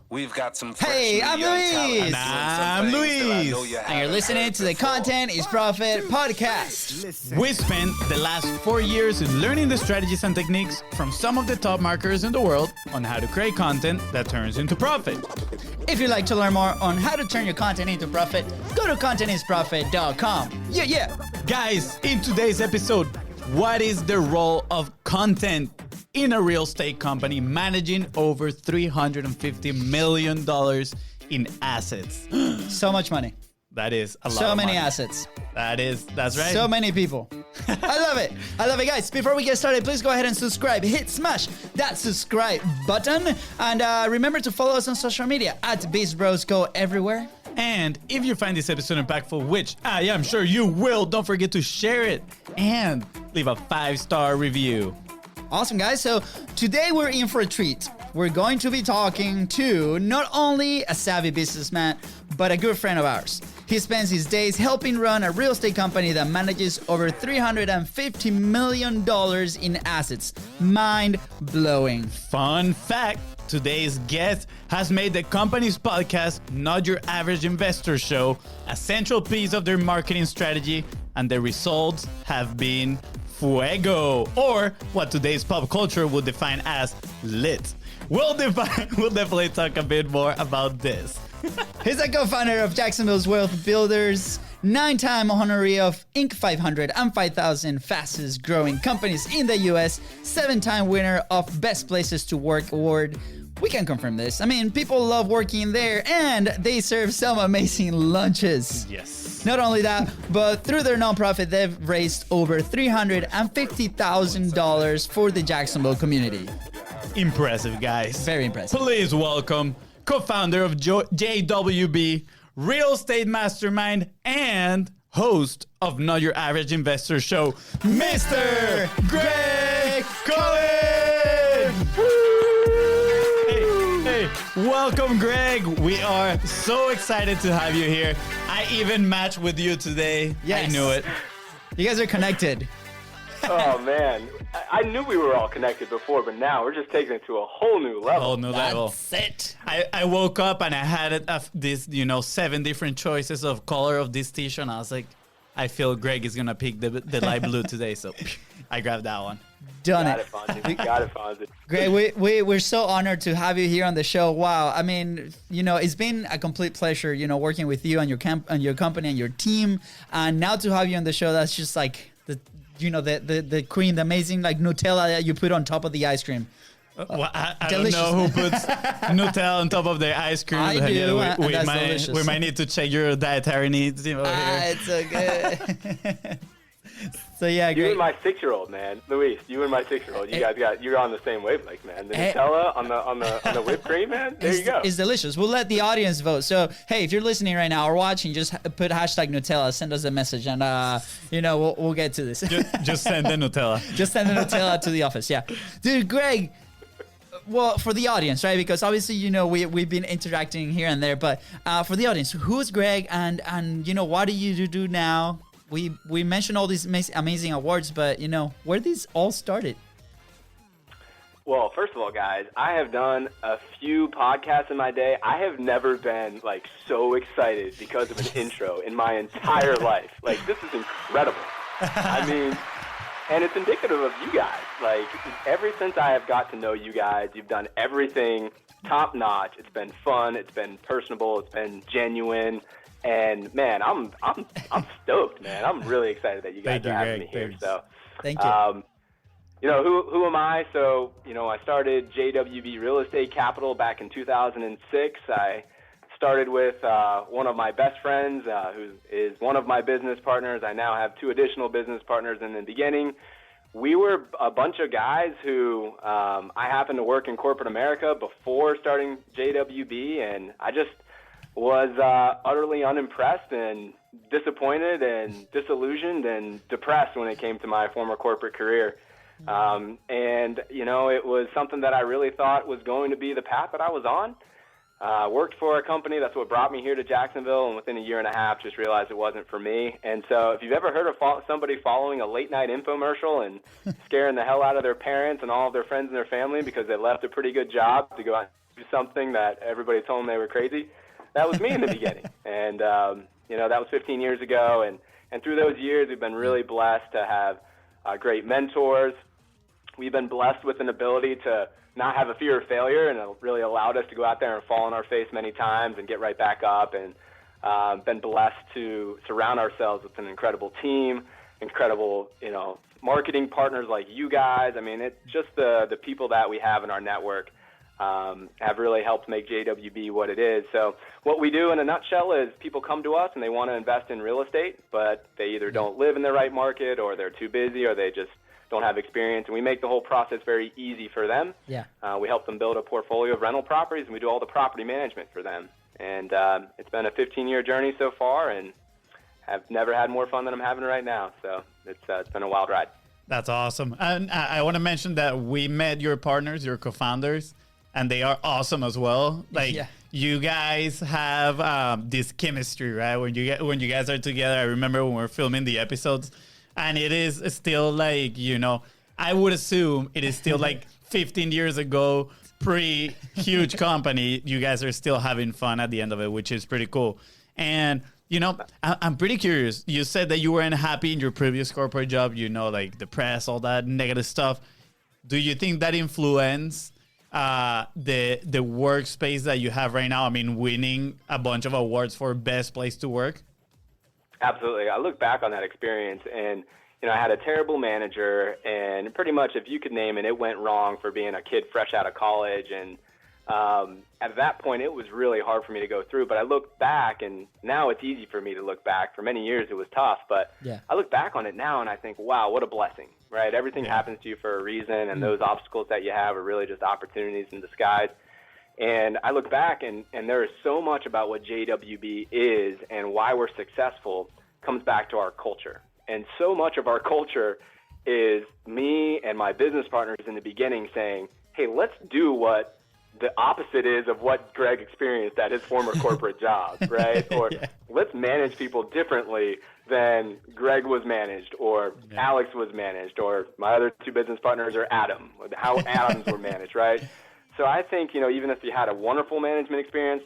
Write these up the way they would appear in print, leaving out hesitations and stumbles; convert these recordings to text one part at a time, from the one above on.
We've got some fresh Hey, I'm Luis. And I'm Luis. And you're listening to the Content is Profit podcast. We spent the last 4 years in learning the strategies and techniques from some of the top marketers in the world on how to create content that turns into profit. If you'd like to learn more on how to turn your content into profit, go to contentisprofit.com. Yeah. Guys, in today's episode, what is the role of content in a real estate company managing over $350 million in assets? So much money. That is a lot So of many money. assets. That's right. So many people. I love it. I love it, guys. Before we get started, please go ahead and subscribe. Smash that subscribe button. And remember to follow us on social media at Beast Bros Go everywhere. And if you find this episode impactful, which I am sure you will, don't forget to share it and leave a 5-star review. Awesome, guys. So today we're in for a treat. We're going to be talking to not only a savvy businessman, but a good friend of ours. He spends his days helping run a real estate company that manages over $350 million in assets. Mind-blowing. Fun fact, today's guest has made the company's podcast, Not Your Average Investor Show, a central piece of their marketing strategy, and the results have been FUEGO, or what today's pop culture would define as lit. We'll definitely talk a bit more about this. He's a co-founder of Jacksonville's Wealth Builders, 9-time honoree of Inc. 500 and 5,000 fastest growing companies in the US, 7-time winner of Best Places to Work award. We can confirm this. I mean, people love working there and they serve some amazing lunches. Yes. Not only that, but through their nonprofit, they've raised over $350,000 for the Jacksonville community. Impressive, guys. Very impressive. Please welcome co-founder of JWB, real estate mastermind, and host of Not Your Average Investor Show, Mr. Gregg Cohen! Hey, welcome, Gregg. We are so excited to have you here. I even matched with you today. Yes. I knew it. You guys are connected. Oh, man. I knew we were all connected before, but now we're just taking it to a whole new level. Whole new level. That's it. I woke up and I had this, 7 different choices of color of this t-shirt. And I was like, I feel Gregg is going to pick the light blue today. So I grabbed that one. Done Got it. it, Fonzie. Got it, Fonzie. Great. We're so honored to have you here on the show. Wow. I mean, it's been a complete pleasure, working with you and your company and your team. And now to have you on the show, that's just like the cream, the amazing like Nutella that you put on top of the ice cream. Well, I don't know who puts Nutella on top of their ice cream. I do, and that's delicious. We might need to check your dietary needs over here. It's so good. So yeah, You great. and my 6-year-old, man. Luis, you and my 6-year-old. You're on the same wavelength, man. The Nutella on the whipped cream, man. There you go. It's delicious. We'll let the audience vote. So, hey, if you're listening right now or watching, just put hashtag Nutella, send us a message, and we'll get to this. Just send the Nutella. Just send the Nutella to the office. Yeah, dude, Gregg. Well, for the audience, right? Because obviously, we've been interacting here and there, but for the audience, who's Gregg, and what do you do now? We mentioned all these amazing awards, but where these all started? Well, first of all, guys, I have done a few podcasts in my day. I have never been so excited because of an intro in my entire life. This is incredible. I mean, and it's indicative of you guys. Ever since I have got to know you guys, you've done everything top notch. It's been fun. It's been personable. It's been genuine. And man, I'm stoked, man. I'm really excited that you guys are having me here. So, thank you. Who am I? So, I started JWB Real Estate Capital back in 2006. I started with one of my best friends, who is one of my business partners. I now have 2 additional business partners. In the beginning, we were a bunch of guys who I happened to work in corporate America before starting JWB, and I just was utterly unimpressed and disappointed and disillusioned and depressed when it came to my former corporate career. It was something that I really thought was going to be the path that I was on. Worked for a company. That's what brought me here to Jacksonville, and within a year and a half just realized it wasn't for me. And so if you've ever heard of somebody following a late-night infomercial and scaring the hell out of their parents and all of their friends and their family because they left a pretty good job to go out something that everybody told them they were crazy. That was me in the beginning. And, that was 15 years ago. And through those years, we've been really blessed to have great mentors. We've been blessed with an ability to not have a fear of failure, and it really allowed us to go out there and fall on our face many times and get right back up, and been blessed to surround ourselves with an incredible team, incredible, marketing partners like you guys. I mean, it's just the people that we have in our network have really helped make JWB what it is. So what we do in a nutshell is people come to us and they want to invest in real estate, but they either don't live in the right market, or they're too busy, or they just don't have experience, and we make the whole process very easy for them. Yeah. We help them build a portfolio of rental properties, and we do all the property management for them. And it's been a 15-year journey so far, and have never had more fun than I'm having right now. So it's been a wild ride. That's awesome. And I want to mention that we met your partners, your co-founders, and they are awesome as well. You guys have this chemistry, right? When you guys are together, I remember when we were filming the episodes, and it is still like, I would assume it is still like 15 years ago, pre-huge company. You guys are still having fun at the end of it, which is pretty cool. And, I'm pretty curious. You said that you weren't happy in your previous corporate job, like the press, all that negative stuff. Do you think that influenced the workspace that you have right now? I mean, winning a bunch of awards for best place to work? Absolutely. I look back on that experience, and I had a terrible manager, and pretty much if you could name it, it went wrong for being a kid fresh out of college. And at that point, it was really hard for me to go through. But I look back, and now it's easy for me to look back. For many years, it was tough, but I look back on it now, and I think, wow, what a blessing, right? Everything happens to you for a reason, and those obstacles that you have are really just opportunities in disguise. And I look back, and there is so much about what JWB is and why we're successful comes back to our culture. And so much of our culture is me and my business partners in the beginning saying, hey, let's do what the opposite is of what Gregg experienced at his former corporate job, right? Or let's manage people differently than Gregg was managed, or Alex was managed, or my other two business partners are Adam, how Adams were managed, right? So I think, even if you had a wonderful management experience,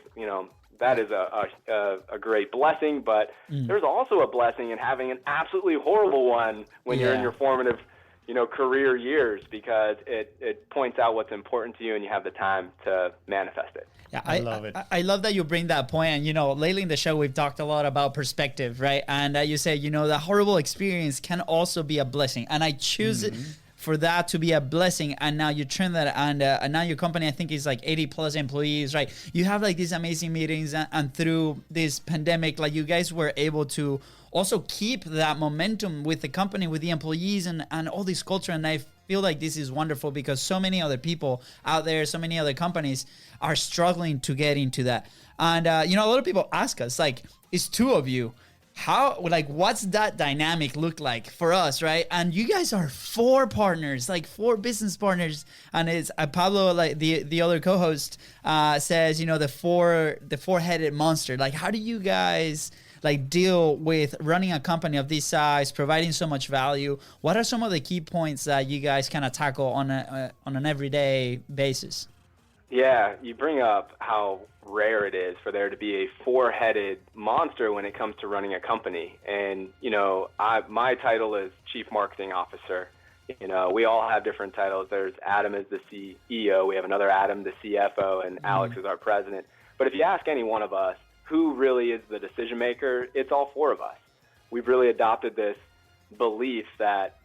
that is a great blessing, but there's also a blessing in having an absolutely horrible one when you're in your formative, career years, because it points out what's important to you, and you have the time to manifest it. Yeah, I love it. I love that you bring that point. And, lately in the show, we've talked a lot about perspective, right? And you say, the horrible experience can also be a blessing. And I choose it for that to be a blessing, and now you turn that, and now your company, I think, is like 80 plus employees, right? You have like these amazing meetings, and through this pandemic, like you guys were able to also keep that momentum with the company, with the employees, and all this culture. And I feel like this is wonderful, because so many other people out there, so many other companies are struggling to get into that. And a lot of people ask us, like, it's two of you. What's that dynamic look like for us, right? And you guys are four partners, like four business partners, and it's Pablo, like the other co-host, says, the four-headed monster. Like, how do you guys deal with running a company of this size, providing so much value? What are some of the key points that you guys kind of tackle on an everyday basis? Yeah, you bring up how rare it is for there to be a four-headed monster when it comes to running a company. And, my title is Chief Marketing Officer. We all have different titles. There's Adam is the CEO. We have another Adam, the CFO, and Alex is our president. But if you ask any one of us who really is the decision maker, it's all four of us. We've really adopted this belief that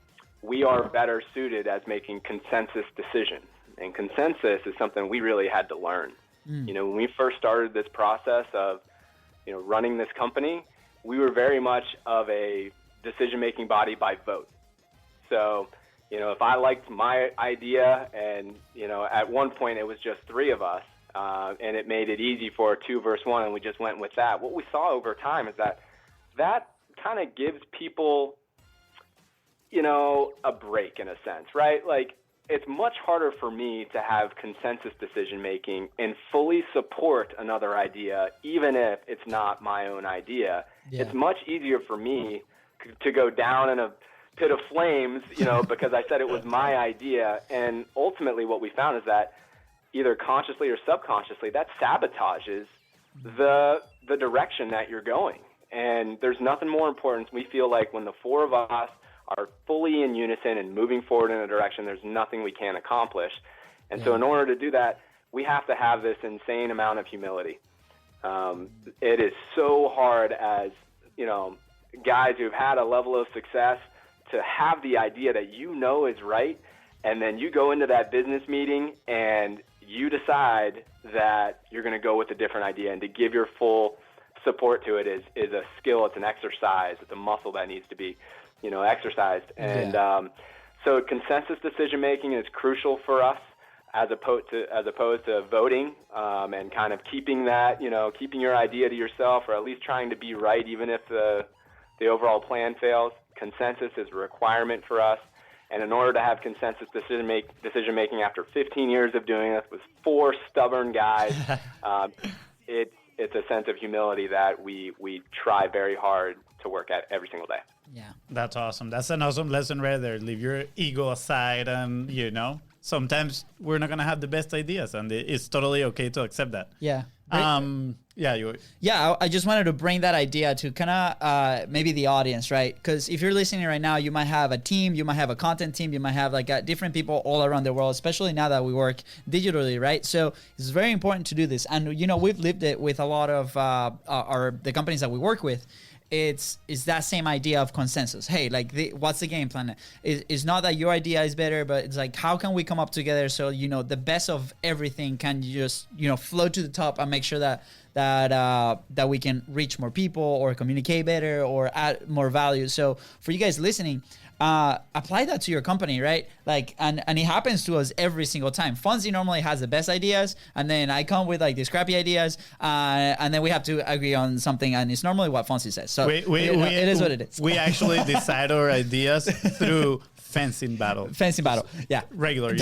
we are better suited as making consensus decisions. And consensus is something we really had to learn. When we first started this process of, running this company, we were very much of a decision-making body by vote. So, if I liked my idea, and, at one point it was just three of us, and it made it easy for 2 versus 1, and we just went with that. What we saw over time is that kind of gives people, a break in a sense, right? Like, it's much harder for me to have consensus decision-making and fully support another idea, even if it's not my own idea. Yeah. It's much easier for me to go down in a pit of flames, because I said it was my idea. And ultimately what we found is that, either consciously or subconsciously, that sabotages the direction that you're going. And there's nothing more important. We feel like when the four of us are fully in unison and moving forward in a direction, there's nothing we can't accomplish. And so in order to do that, we have to have this insane amount of humility. It is so hard as, guys who've had a level of success to have the idea that is right, and then you go into that business meeting and you decide that you're going to go with a different idea, and to give your full support to it is a skill. It's an exercise. It's a muscle that needs to be, exercised. And so consensus decision making is crucial for us, as opposed to voting, and kind of keeping that, keeping your idea to yourself, or at least trying to be right, even if the overall plan fails. Consensus is a requirement for us. And in order to have consensus decision making after 15 years of doing this with 4 stubborn guys, it's a sense of humility that we try very hard to work at every single day. Yeah. That's awesome. That's an awesome lesson right there. Leave your ego aside, and sometimes we're not gonna have the best ideas, and it's totally okay to accept that. Yeah. I just wanted to bring that idea to kind of maybe the audience, right? Because if you're listening right now, you might have a team, you might have a content team, you might have different people all around the world, especially now that we work digitally, right? So it's very important to do this, and we've lived it with a lot of the companies that we work with. It's that same idea of consensus. Hey, what's the game plan? It's not that your idea is better, but it's like, how can we come up together so the best of everything can just flow to the top, and make sure that we can reach more people, or communicate better, or add more value. So for you guys listening, apply that to your company, right? And it happens to us every single time. Fonzie normally has the best ideas, and then I come with these crappy ideas, and then we have to agree on something, and it's normally what Fonzie says. So it is what it is. We actually decide our ideas through fencing battle. Yeah. Regular,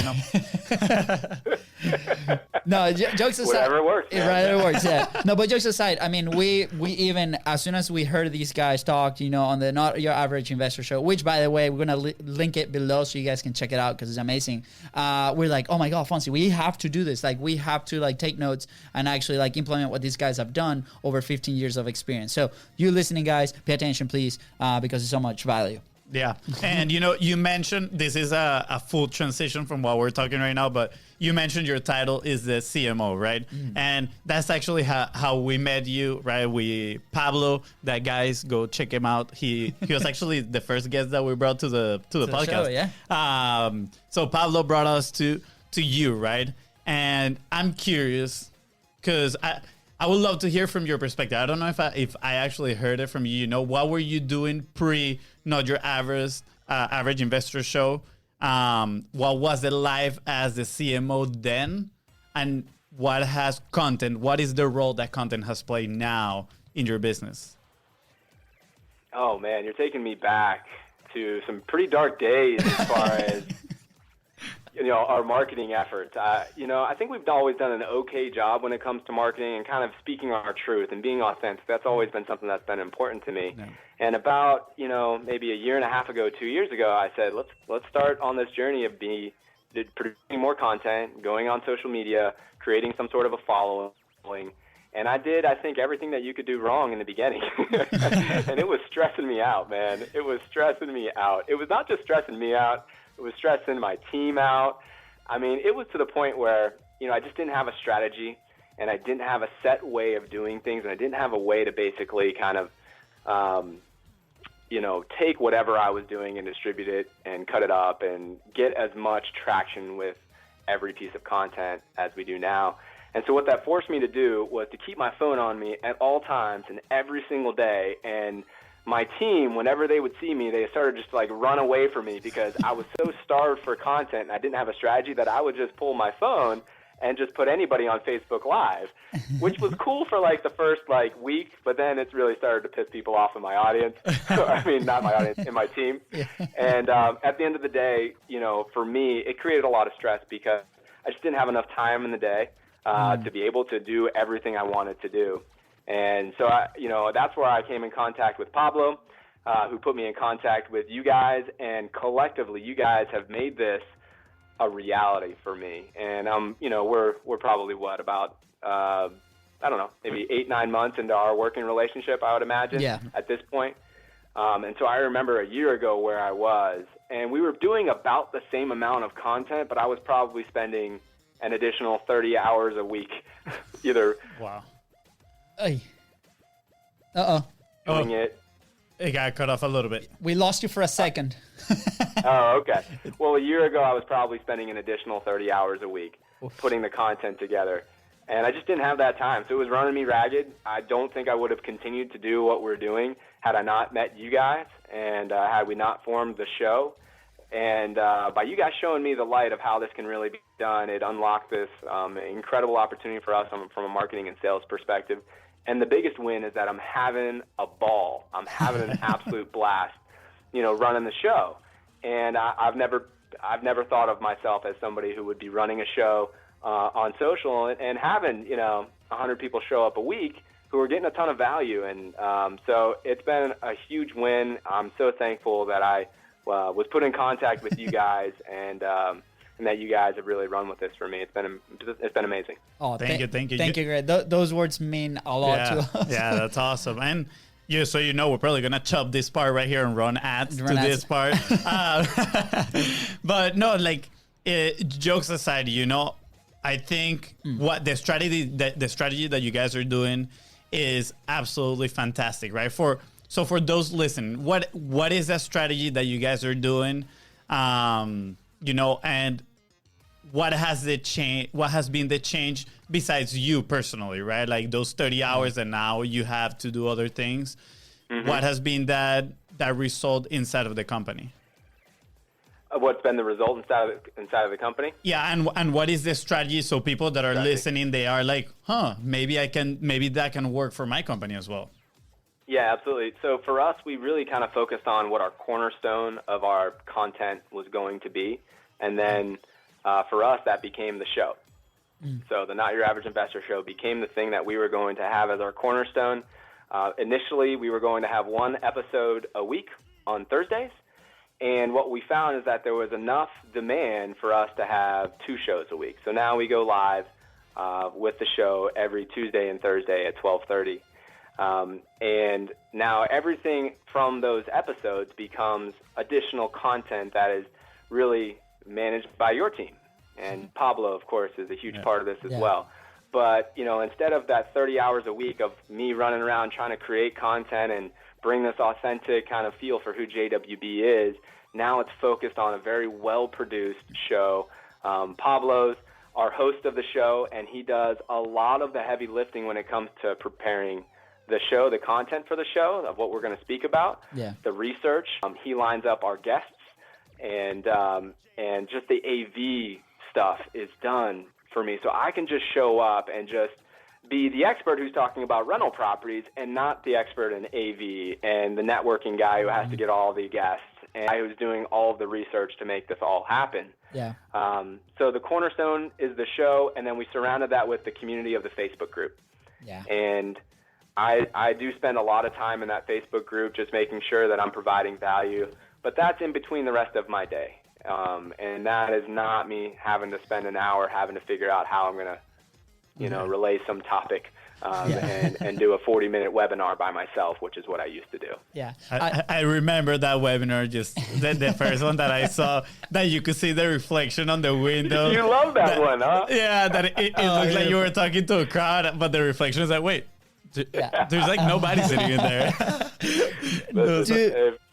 No, jokes aside. Whatever works. Whatever works, yeah. No, but jokes aside, I mean, we even, as soon as we heard these guys talk, on the Not Your Average Investor show, which, by the way, we're going to link it below so you guys can check it out because it's amazing. We're like, oh my God, Fonzie, we have to do this. We have to take notes and actually implement what these guys have done over 15 years of experience. So you listening, guys, pay attention, please, because it's so much value. Yeah. And, you mentioned this is a full transition from what we're talking right now, but you mentioned your title is the CMO, right? And that's actually how we met you, right? Pablo, that guys, go check him out. He was actually the first guest that we brought to the podcast. Show, yeah. So Pablo brought us to you, right? And I'm curious because I would love to hear from your perspective. I don't know if I actually heard it from you. What were you doing pre Not Your Average Investor show? What was it live as the CMO then? And what is the role that content has played now in your business? Oh man, you're taking me back to some pretty dark days as far as our marketing efforts. I think we've always done an okay job when it comes to marketing and kind of speaking our truth and being authentic. That's always been something that's been important to me. Yeah. And about, maybe a year and a half ago, 2 years ago, I said, let's start on this journey of producing more content, going on social media, creating some sort of a following. And I did, I think, everything that you could do wrong in the beginning. And it was stressing me out, man. It was stressing me out. It was not just stressing me out. It was stressing my team out. I mean, it was to the point where, I just didn't have a strategy, and I didn't have a set way of doing things, and I didn't have a way to basically kind of, take whatever I was doing and distribute it and cut it up and get as much traction with every piece of content as we do now. And so what that forced me to do was to keep my phone on me at all times and every single day. And my team, whenever they would see me, they started just to run away from me because I was so starved for content and I didn't have a strategy that I would just pull my phone and just put anybody on Facebook Live, which was cool for the first week, but then it's really started to piss people off in my audience. I mean, not my audience, in my team. Yeah. And at the end of the day, for me, it created a lot of stress because I just didn't have enough time in the day to be able to do everything I wanted to do. And so, that's where I came in contact with Pablo, who put me in contact with you guys. And collectively, you guys have made this a reality for me. And we're probably about I don't know, maybe 8-9 months into our working relationship, I would imagine, at this point. And so I remember a year ago where I was, and we were doing about the same amount of content, but I was probably spending an additional 30 hours a week, either. Wow. Doing it. It got cut off a little bit. We lost you for a second. Oh, okay. Well, a year ago, I was probably spending an additional 30 hours a week putting the content together. And I just didn't have that time. So it was running me ragged. I don't think I would have continued to do what we're doing had I not met you guys and had we not formed the show. And by you guys showing me the light of how this can really be done, it unlocked this incredible opportunity for us from a marketing and sales perspective. And the biggest win is that I'm having a ball. I'm having an absolute blast, running the show. And I've never thought of myself as somebody who would be running a show on social and having 100 people show up a week who are getting a ton of value. And so it's been a huge win. I'm so thankful that I was put in contact with you guys and that you guys have really run with this for me. It's been amazing. Oh, thank you, Greg. Those words mean a lot to us. Yeah, that's awesome. And so we're probably gonna chop this part right here and run ads to this part. But no, jokes aside, I think what the strategy that you guys are doing is absolutely fantastic, right? For those listening, what is that strategy that you guys are doing? And what has been the change besides you personally, right? Like those 30 hours and now you have to do other things. Mm-hmm. What has been that result inside of the company? What's been the result inside of the company? Yeah, and what is the strategy so people that are listening, they are like, maybe that can work for my company as well. Yeah, absolutely. So for us, we really kind of focused on what our cornerstone of our content was going to be. And then for us, that became the show. So the Not Your Average Investor show became the thing that we were going to have as our cornerstone. Initially, we were going to have one episode a week on Thursdays. And what we found is that there was enough demand for us to have 2 shows a week. So now we go live with the show every Tuesday and Thursday at 12:30. And now everything from those episodes becomes additional content that is really managed by your team. And Pablo, of course, is a huge part of this as well. But, instead of that 30 hours a week of me running around trying to create content and bring this authentic kind of feel for who JWB is, now it's focused on a very well-produced show. Pablo's our host of the show, and he does a lot of the heavy lifting when it comes to preparing the show, the content for the show, of what we're going to speak about, the research. He lines up our guests, and just the AV stuff is done for me. So I can just show up and just be the expert who's talking about rental properties and not the expert in AV and the networking guy who has to get all the guests and the guy who's doing all of the research to make this all happen. Yeah. So the cornerstone is the show, and then we surrounded that with the community of the Facebook group. Yeah. And I do spend a lot of time in that Facebook group just making sure that I'm providing value, but that's in between the rest of my day. And that is not me having to spend an hour having to figure out how I'm going to, relay some topic and do a 40-minute webinar by myself, which is what I used to do. Yeah. I remember that webinar, just the first one that I saw, that you could see the reflection on the window. You love that one, huh? Yeah, that it looks like you were talking to a crowd, but the reflection is like, wait, there's like nobody sitting in there.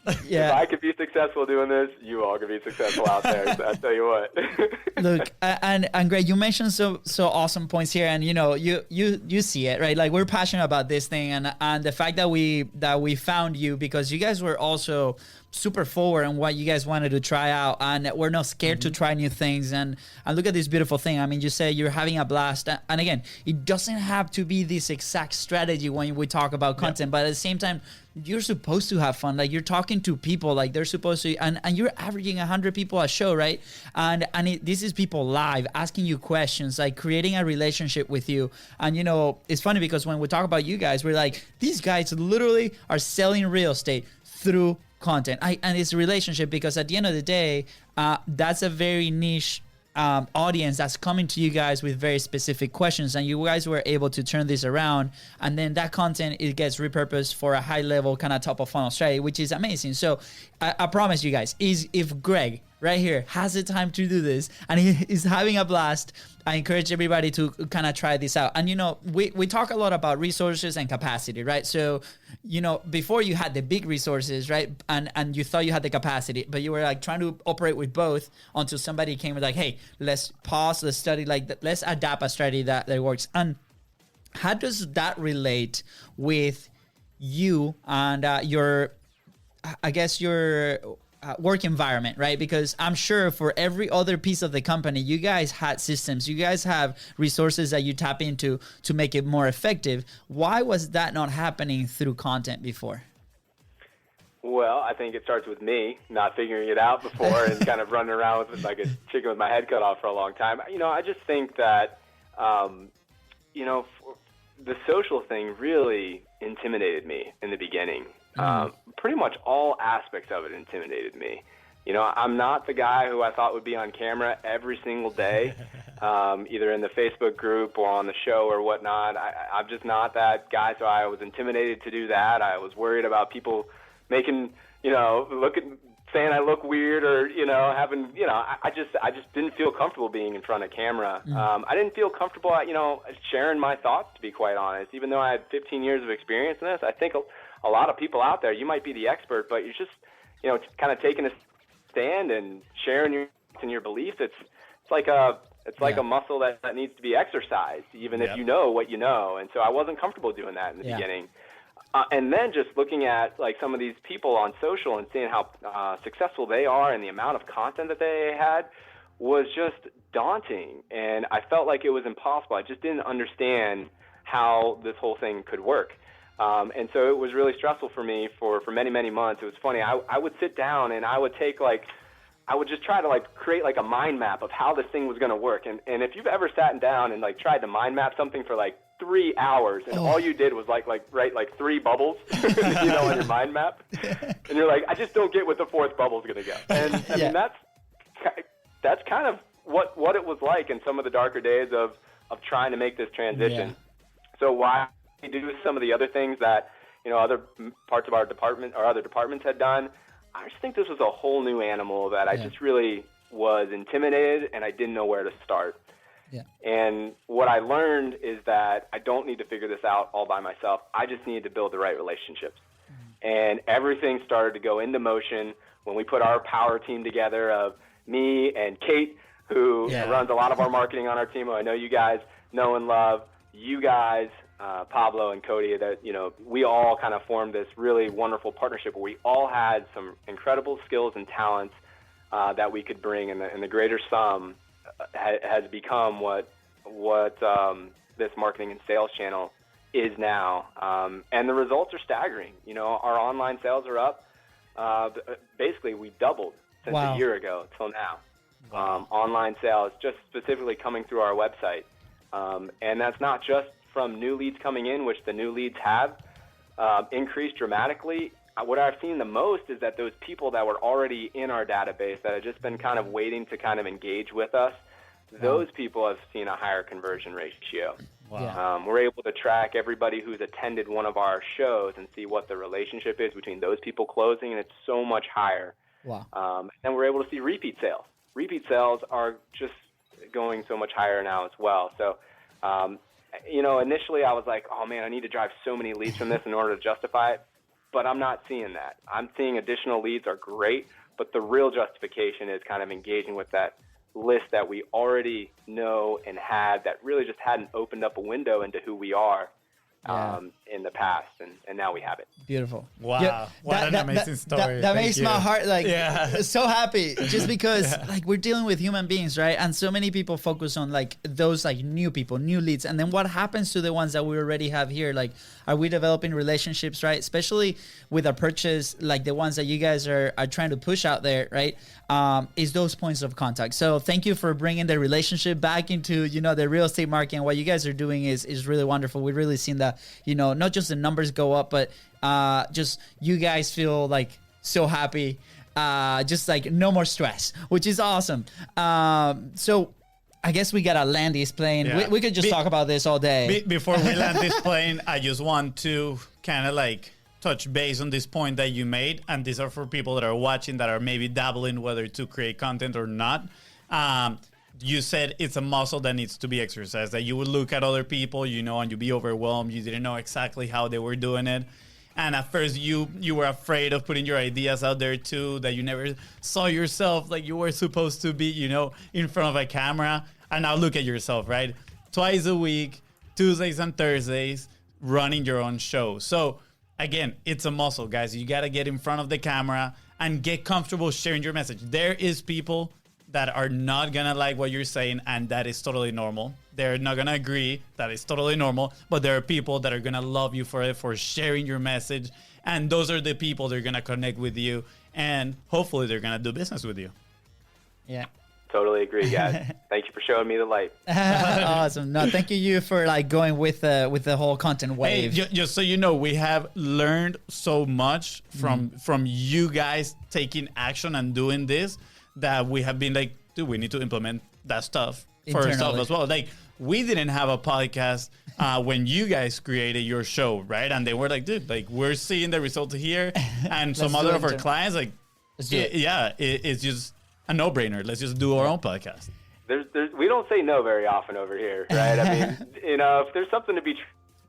If I could be successful doing this, you all could be successful out there. So I tell you what. Look, and Greg, you mentioned so awesome points here, and you see it, right? Like, we're passionate about this thing, and the fact that we found you because you guys were also super forward on what you guys wanted to try out, and we're not scared to try new things. And look at this beautiful thing. I mean, you say you're having a blast, and again, it doesn't have to be this exact strategy when we talk about content, but at the same time, you're supposed to have fun. Like, you're talking to people, like they're supposed to, and you're averaging 100 people a show, right? And this is people live asking you questions, like creating a relationship with you. And it's funny because when we talk about you guys, we're like, these guys literally are selling real estate through content. And it's a relationship, because at the end of the day, that's a very niche audience that's coming to you guys with very specific questions, and you guys were able to turn this around, and then that content, it gets repurposed for a high level kind of top of funnel strategy, which is amazing. So I promise you guys, if Gregg right here has the time to do this and he is having a blast, I encourage everybody to kind of try this out. And, you know, we talk a lot about resources and capacity, right? So, you know, before you had the big resources, right? And you thought you had the capacity, but you were like trying to operate with both until somebody came with like, hey, let's pause, let's study, like, let's adapt a strategy that works. And how does that relate with you and your work environment, right? Because I'm sure for every other piece of the company, you guys had systems, you guys have resources that you tap into to make it more effective. Why was that not happening through content before? Well, I think it starts with me not figuring it out before and kind of running around with like a chicken with my head cut off for a long time. You know, I just think that, you know, the social thing really intimidated me in the beginning. Pretty much all aspects of it intimidated me. You know, I'm not the guy who I thought would be on camera every single day, either in the Facebook group or on the show or whatnot. I'm just not that guy, so I was intimidated to do that. I was worried about people making, you know, saying I look weird or, you know, having, you know, I just didn't feel comfortable being in front of camera. I didn't feel comfortable, you know, sharing my thoughts, to be quite honest. Even though I had 15 years of experience in this, I think a lot of people out there, you might be the expert, but you're just, you know, kind of taking a stand and sharing your beliefs. It's like a muscle that needs to be exercised, even if you know what you know. And so I wasn't comfortable doing that in the beginning. And then just looking at like some of these people on social and seeing how successful they are and the amount of content that they had was just daunting. And I felt like it was impossible. I just didn't understand how this whole thing could work. And so it was really stressful for me for many, many months. It was funny. I would sit down and I would just try to like create like a mind map of how this thing was going to work. And if you've ever sat down and like tried to mind map something for like 3 hours and all you did was like write like 3 bubbles, you know, on your mind map, and you're like, I just don't get what the 4th bubble's going to go. And I mean, that's kind of what it was like in some of the darker days of trying to make this transition. Yeah. So why we do some of the other things that, you know, other parts of our department or other departments had done, I just think this was a whole new animal that I just really was intimidated and I didn't know where to start. Yeah. And what I learned is that I don't need to figure this out all by myself. I just need to build the right relationships. And everything started to go into motion when we put our power team together of me and Kate, who runs a lot of our marketing on our team, who I know you guys know and love, you guys, Pablo and Cody, that, you know, we all kind of formed this really wonderful partnership where we all had some incredible skills and talents that we could bring, and the greater sum has become what this marketing and sales channel is now. And the results are staggering. You know, our online sales are up. Basically, we doubled since a year ago till now. Online sales, just specifically coming through our website. And that's not just from new leads coming in, which the new leads have increased dramatically. What I've seen the most is that those people that were already in our database that had just been kind of waiting to kind of engage with us, those people have seen a higher conversion ratio. Wow. We're able to track everybody who's attended one of our shows and see what the relationship is between those people closing, and it's so much higher. Wow. And we're able to see repeat sales. Repeat sales are just going so much higher now as well. So, you know, initially I was like, oh man, I need to drive so many leads from this in order to justify it. But I'm not seeing that. I'm seeing additional leads are great, but the real justification is kind of engaging with that list that we already know and had that really just hadn't opened up a window into who we are in the past, and now we have it. Beautiful. Wow. Yeah, what an amazing story. That makes my heart like so happy, just because like we're dealing with human beings, right? And so many people focus on like those like new people, new leads. And then what happens to the ones that we already have here? Like, are we developing relationships, right? Especially with a purchase, like the ones that you guys are trying to push out there, right? Is those points of contact. So thank you for bringing the relationship back into, you know, the real estate market. And what you guys are doing is really wonderful. We've really seen that, you know, not just the numbers go up, but just you guys feel like so happy just like no more stress, which is awesome. So I guess we gotta land this plane. Yeah. We could just talk about this all day. Before we land this plane, I just want to kind of like touch base on this point that you made. And these are for people that are watching that are maybe dabbling whether to create content or not. You said it's a muscle that needs to be exercised, that you would look at other people, you know, and you'd be overwhelmed. You didn't know exactly how they were doing it. And at first you were afraid of putting your ideas out there too, that you never saw yourself like you were supposed to be, you know, in front of a camera. And now look at yourself, right? Twice a week, Tuesdays and Thursdays, running your own show. So again, it's a muscle, guys. You got to get in front of the camera and get comfortable sharing your message. There is people that are not going to like what you're saying, and that is totally normal. They're not going to agree. That is totally normal. But there are people that are going to love you for it, for sharing your message. And those are the people that are going to connect with you. And hopefully they're going to do business with you. Yeah. Totally agree, guys. Thank you for showing me the light. Awesome. No, thank you for like going with the whole content wave. Hey, just so you know, we have learned so much from you guys taking action and doing this, that we have been like, dude, we need to implement that stuff for ourselves as well. Like, we didn't have a podcast when you guys created your show, right? And they were like, dude, like, we're seeing the result here. And some other of our clients, like, it's just a no-brainer. Let's just do our own podcast. We don't say no very often over here, right? I mean, you know, if there's something to be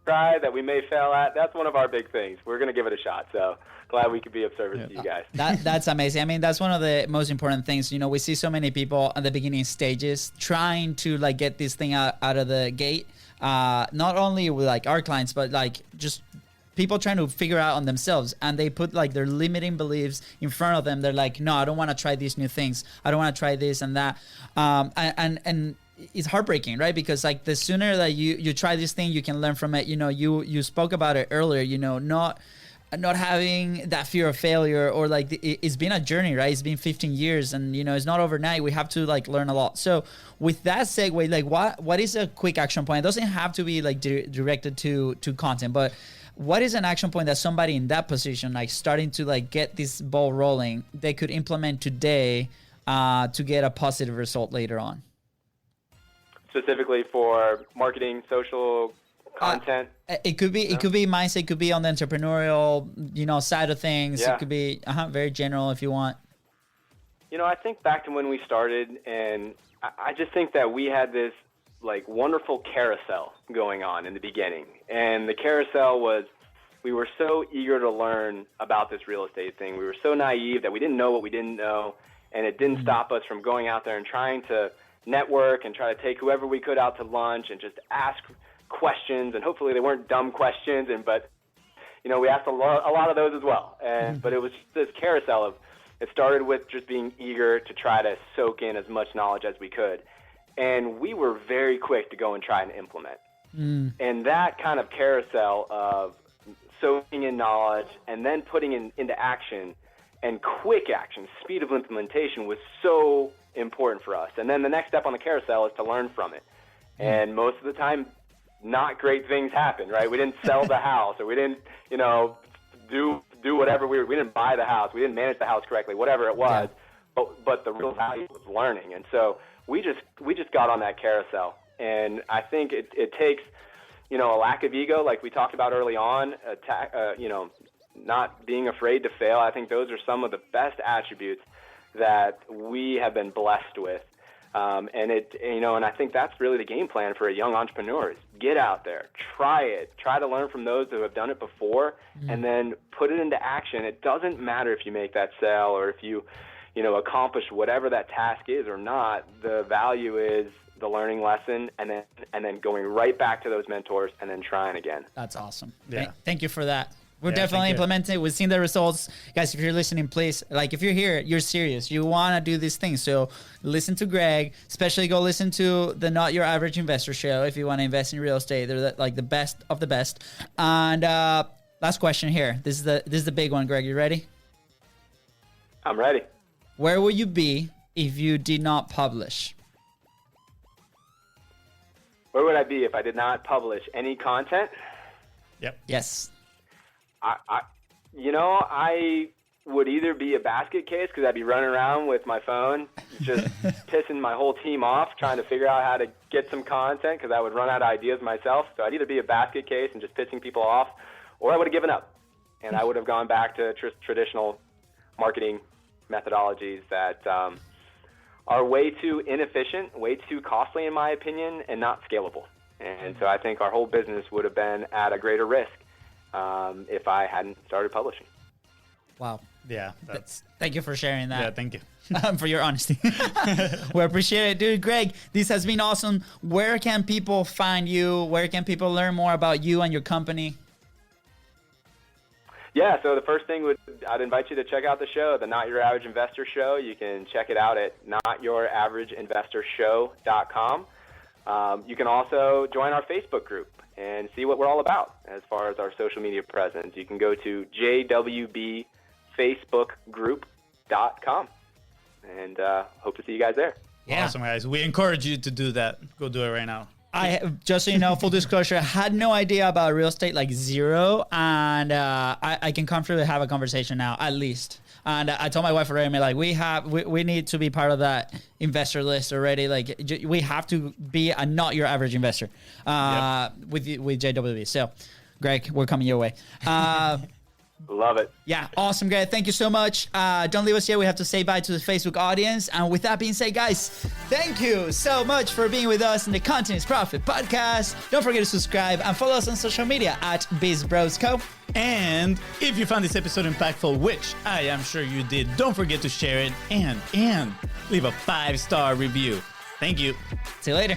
tried that we may fail at, that's one of our big things. We're going to give it a shot. So glad we could be of service to you guys. That's amazing. I mean, that's one of the most important things. You know, we see so many people at the beginning stages trying to like get this thing out of the gate. Not only with like our clients, but like just people trying to figure out on themselves, and they put like their limiting beliefs in front of them. They're like, no, I don't want to try these new things. I don't want to try this and that. And it's heartbreaking, right? Because like the sooner that you try this thing, you can learn from it. You know, you spoke about it earlier, you know, not having that fear of failure, or like it's been a journey, right? It's been 15 years, and you know, it's not overnight. We have to like learn a lot. So with that segue, like what is a quick action point? It doesn't have to be like directed to content, but what is an action point that somebody in that position, like starting to like get this ball rolling, they could implement today to get a positive result later on? Specifically for marketing, social content. It could be mindset. It could be on the entrepreneurial, you know, side of things. Yeah. It could be very general if you want. You know, I think back to when we started, and I just think that we had this like wonderful carousel going on in the beginning. And the carousel was, we were so eager to learn about this real estate thing. We were so naive that we didn't know what we didn't know, and it didn't stop us from going out there and trying to network and try to take whoever we could out to lunch and just ask questions, and hopefully they weren't dumb questions, but you know, we asked a lot of those as well. And but it was just this carousel of, it started with just being eager to try to soak in as much knowledge as we could, and we were very quick to go and try and implement. And that kind of carousel of soaking in knowledge and then putting into action, and quick action, speed of implementation, was so important for us. And then the next step on the carousel is to learn from it. And most of the time, not great things happen, right? We didn't sell the house, or we didn't, you know, do whatever we didn't buy the house, we didn't manage the house correctly, whatever it was. Yeah. But the real value was learning. And so we just got on that carousel. And I think it takes, you know, a lack of ego, like we talked about early on, you know, not being afraid to fail. I think those are some of the best attributes that we have been blessed with. And I think that's really the game plan for a young entrepreneur, is get out there, try it, try to learn from those who have done it before, and then put it into action. It doesn't matter if you make that sale or if you accomplish whatever that task is or not. The value is the learning lesson, and then going right back to those mentors and then trying again. That's awesome. Yeah. Thank you for that. We're definitely implementing it. We've seen the results. Guys, if you're listening, please, like, if you're here, you're serious. You want to do these things. So listen to Gregg, especially go listen to the Not Your Average Investor show if you want to invest in real estate. They're like the best of the best. And last question here. This is the big one, Gregg. You ready? I'm ready. Where would you be if you did not publish? Where would I be if I did not publish any content? Yep. Yes. I would either be a basket case, because I'd be running around with my phone, just pissing my whole team off, trying to figure out how to get some content, because I would run out of ideas myself. So I'd either be a basket case and just pissing people off, or I would have given up, and I would have gone back to traditional marketing methodologies that are way too inefficient, way too costly, in my opinion, and not scalable. And so I think our whole business would have been at a greater risk if I hadn't started publishing. Wow. Yeah. Thank you for sharing that. Yeah, thank you. For your honesty. We appreciate it. Dude, Gregg, this has been awesome. Where can people find you? Where can people learn more about you and your company? Yeah, so the first thing I'd invite you to check out the show, the Not Your Average Investor Show. You can check it out at notyouraverageInvestorShow.com. You can also join our Facebook group and see what we're all about as far as our social media presence. You can go to jwbfacebookgroup.com, and hope to see you guys there. Yeah. Awesome, guys. We encourage you to do that. Go do it right now. Just so you know, full disclosure, I had no idea about real estate, like zero, and I can comfortably have a conversation now, at least. And I told my wife already, like, we need to be part of that investor list already. Like, we have to be a not your average investor with JWB. So, Gregg, we're coming your way. Love it. Yeah, awesome, Gregg. Thank you so much. Don't leave us here. We have to say bye to the Facebook audience. And with that being said, guys, thank you so much for being with us in the Content is Profit podcast. Don't forget to subscribe and follow us on social media at BizBrosCo. And if you found this episode impactful, which I am sure you did, don't forget to share it and leave a 5-star review. Thank you. See you later.